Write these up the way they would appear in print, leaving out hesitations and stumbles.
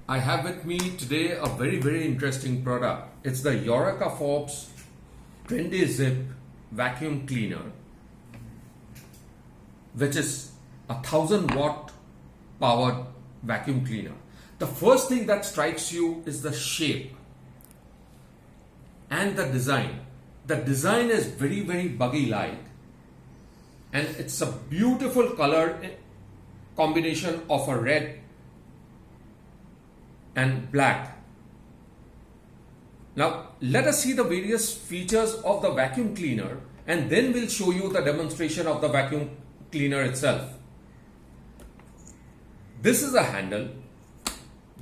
I have with me today a very interesting product. It's the Eureka Forbes Trendy Zip vacuum cleaner, which is a 1000-watt powered vacuum cleaner. The first thing that strikes you is the shape and the design. The design is very buggy-like, and it's a beautiful color combination of a red and black. Now let us see the various features of the vacuum cleaner, and then we'll show you the demonstration of the vacuum cleaner itself. This is a handle.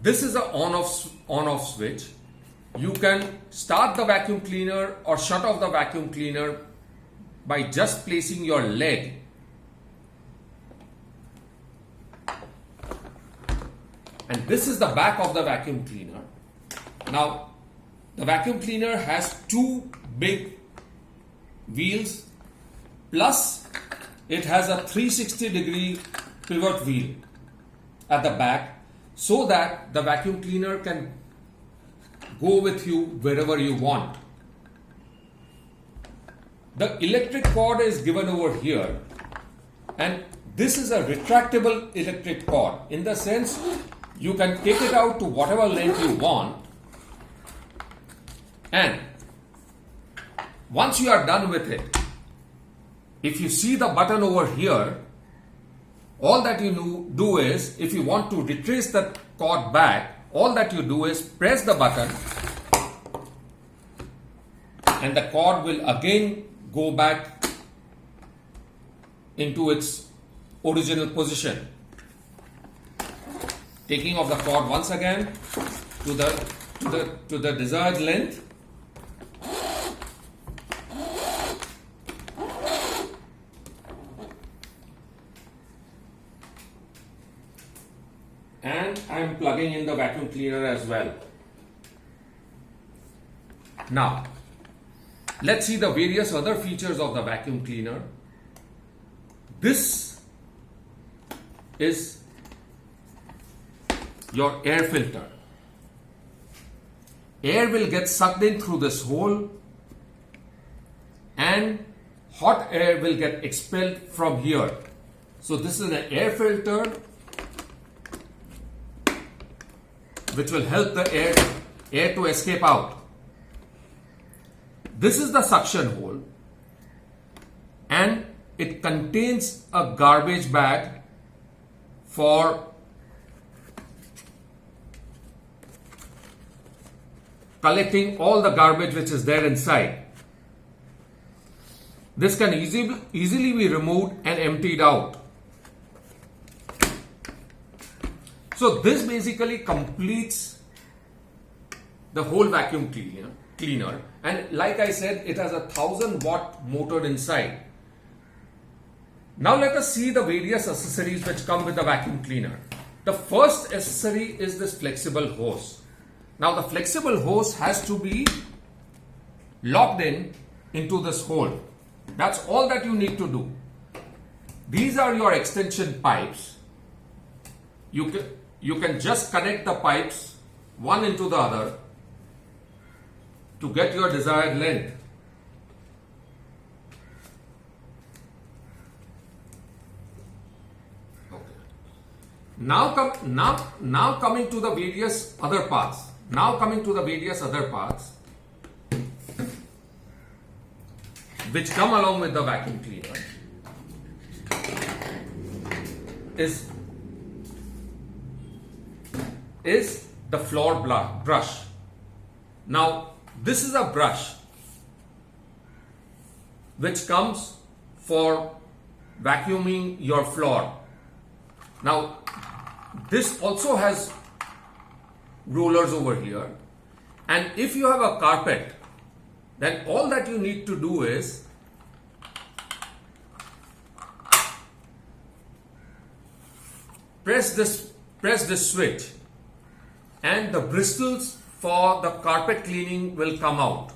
This is a on-off switch. You can start the vacuum cleaner or shut off the vacuum cleaner by just placing your leg and this is the back of the vacuum cleaner. Now the vacuum cleaner has two big wheels, plus it has a 360-degree pivot wheel at the back, so that the vacuum cleaner can go with you wherever you want. The electric cord is given over here, and this is a retractable electric cord, in the sense you can take it out to whatever length you want, and once you are done with it, if you see the button over here, all that you do is, if you want to retrace the cord back, all that you do is press the button and the cord will again go back into its original position. Taking off the cord once again to the desired length. And I am plugging in the vacuum cleaner as well. Now, let's see the various other features of the vacuum cleaner. This is your air filter. Air will get sucked in through this hole and hot air will get expelled from here. So this is an air filter which will help the air to escape out. This is the suction hole, and it contains a garbage bag for collecting all the garbage which is there inside. This can easily be removed and emptied out. So this basically completes the whole vacuum cleaner, and like I said, it has a 1000-watt motor inside. Now let us see the various accessories which come with the vacuum cleaner. The first accessory is this flexible hose. Now the flexible hose has to be locked into this hole. That's all that you need to do. These are your extension pipes. You can just connect the pipes one into the other to get your desired length. Okay. Now coming to the various other parts. Which come along with the vacuum cleaner is the floor brush. Now this is a brush which comes for vacuuming your floor. Now this also has rollers over here, and if you have a carpet, then all that you need to do is press this switch, and the bristles for the carpet cleaning will come out.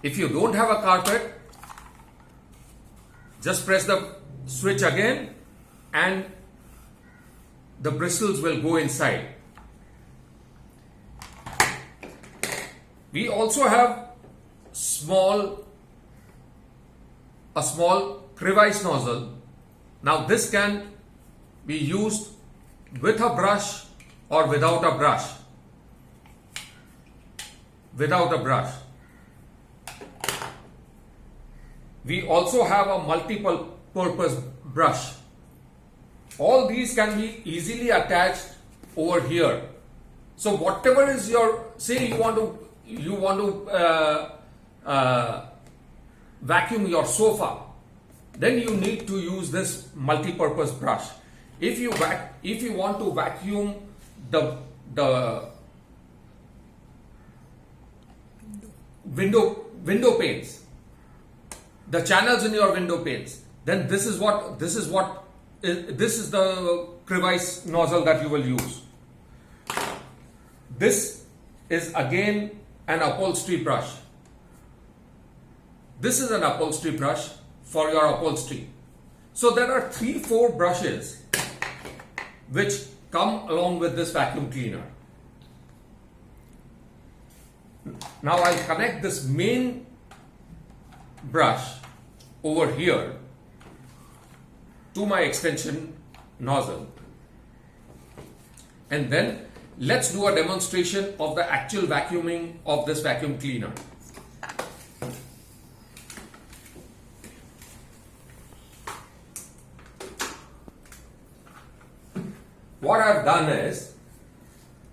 If you don't have a carpet, just press the switch again and the bristles will go inside. We also have a small crevice nozzle. Now this can be used with a brush or without a brush. Without a brush. We also have a multiple purpose brush. All these can be easily attached over here. So whatever is your, say you want to vacuum your sofa, then you need to use this multi-purpose brush. If you want to vacuum the window panes, the channels in your window panes, then this is the crevice nozzle that you will use. This is again an upholstery brush. This is an upholstery brush for your upholstery. So there are 3-4 brushes which come along with this vacuum cleaner. Now I'll connect this main brush over here to my extension nozzle, and then let's do a demonstration of the actual vacuuming of this vacuum cleaner. What I've done is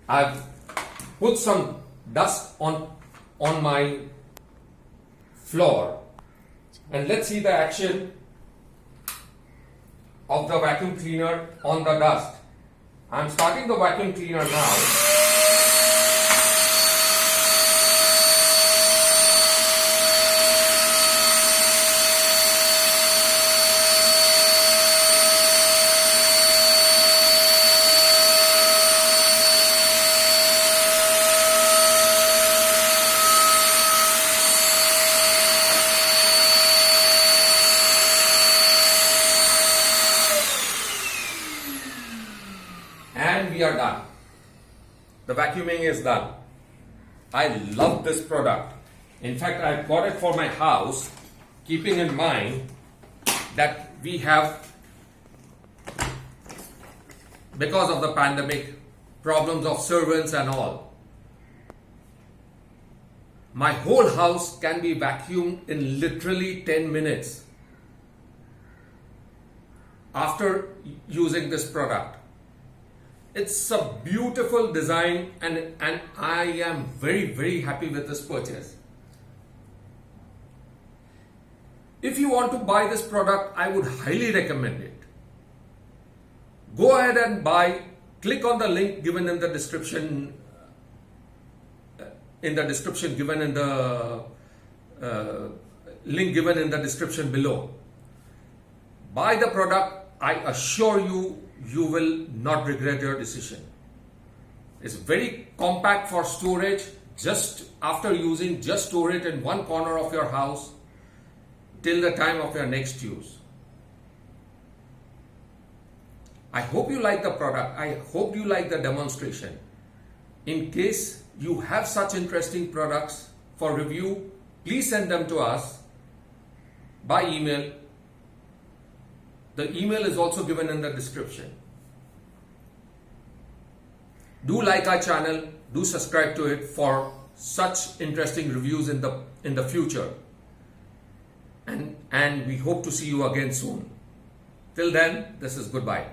I've put some dust on my floor, and let's see the action of the vacuum cleaner on the dust. I'm starting the vacuum cleaner now. And we are done. The vacuuming is done. I love this product. In fact, I bought it for my house, keeping in mind that we have, because of the pandemic, problems of servants and all. My whole house can be vacuumed in literally 10 minutes after using this product. It's a beautiful design, and I am very, very happy with this purchase. If you want to buy this product, I would highly recommend it. Go ahead and buy. Click on the link given in the description. Given in the link given in the description below. Buy the product. I assure you, you will not regret your decision. It's very compact for storage. Just after using, just store it in one corner of your house till the time of your next use. I hope you like the product. I hope you like the demonstration. In case you have such interesting products for review, please send them to us by email. The email is also given in the description. Do like our channel, do subscribe to it for such interesting reviews in the future. And we hope to see you again soon. Till then, this is goodbye.